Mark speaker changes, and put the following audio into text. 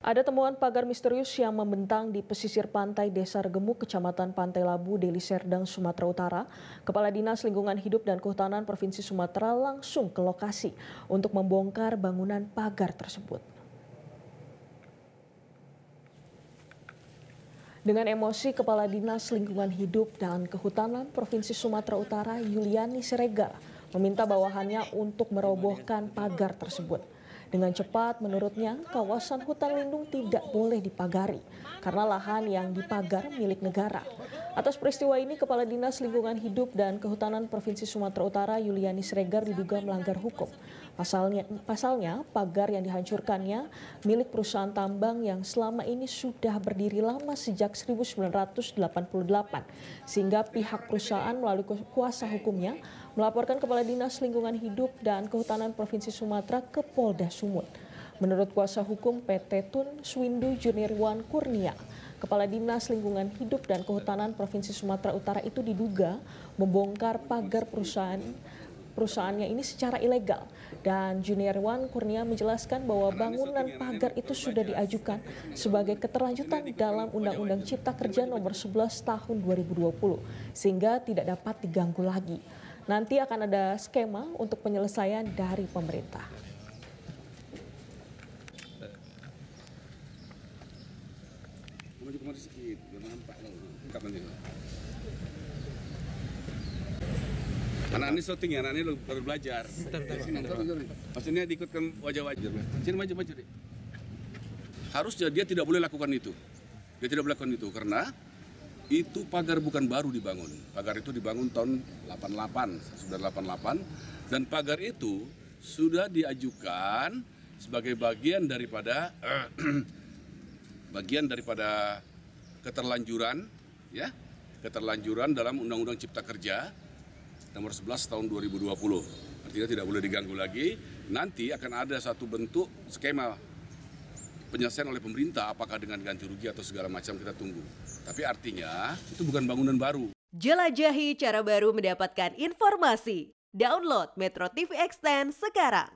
Speaker 1: Ada temuan pagar misterius yang membentang di pesisir pantai Desa Regemuk, Kecamatan Pantai Labu, Deli Serdang, Sumatera Utara. Kepala Dinas Lingkungan Hidup dan Kehutanan Provinsi Sumatera langsung ke lokasi untuk membongkar bangunan pagar tersebut. Dengan emosi, Kepala Dinas Lingkungan Hidup dan Kehutanan Provinsi Sumatera Utara, Yuliani Siregar, meminta bawahannya untuk merobohkan pagar tersebut. Dengan cepat, menurutnya, kawasan hutan lindung tidak boleh dipagari karena lahan yang dipagar milik negara. Atas peristiwa ini, Kepala Dinas Lingkungan Hidup dan Kehutanan Provinsi Sumatera Utara, Yuliani Siregar, diduga melanggar hukum. Pasalnya, pagar yang dihancurkannya milik perusahaan tambang yang selama ini sudah berdiri lama sejak 1988, sehingga pihak perusahaan melalui kuasa hukumnya melaporkan Kepala Dinas Lingkungan Hidup dan Kehutanan Provinsi Sumatera ke Polda Sumut. Menurut kuasa hukum PT Tun Swindu Junirwan Kurnia, Kepala Dinas Lingkungan Hidup dan Kehutanan Provinsi Sumatera Utara itu diduga membongkar pagar perusahaannya ini secara ilegal. Dan Junirwan Kurnia menjelaskan bahwa bangunan pagar itu sudah diajukan sebagai keterlanjutan dalam Undang-Undang Cipta Kerja Nomor 11 Tahun 2020 sehingga tidak dapat diganggu lagi. Nanti akan ada skema untuk penyelesaian dari pemerintah.
Speaker 2: Anak ini syuting ya, anak ini baru belajar. Maksudnya diikutkan wajah-wajah. Sini maju deh. Harusnya dia tidak boleh lakukan itu. Dia tidak boleh lakukan itu karena itu pagar bukan baru dibangun. Pagar itu dibangun tahun 1988 dan pagar itu sudah diajukan sebagai bagian daripada keterlanjuran ya, keterlanjuran dalam Undang-Undang Cipta Kerja Nomor 11 Tahun 2020. Artinya tidak boleh diganggu lagi. Nanti akan ada satu bentuk skema penyelesaian oleh pemerintah, apakah dengan ganti rugi atau segala macam, kita tunggu. Tapi artinya itu bukan bangunan baru.
Speaker 3: Jelajahi cara baru mendapatkan informasi. Download Metro TV Extend sekarang.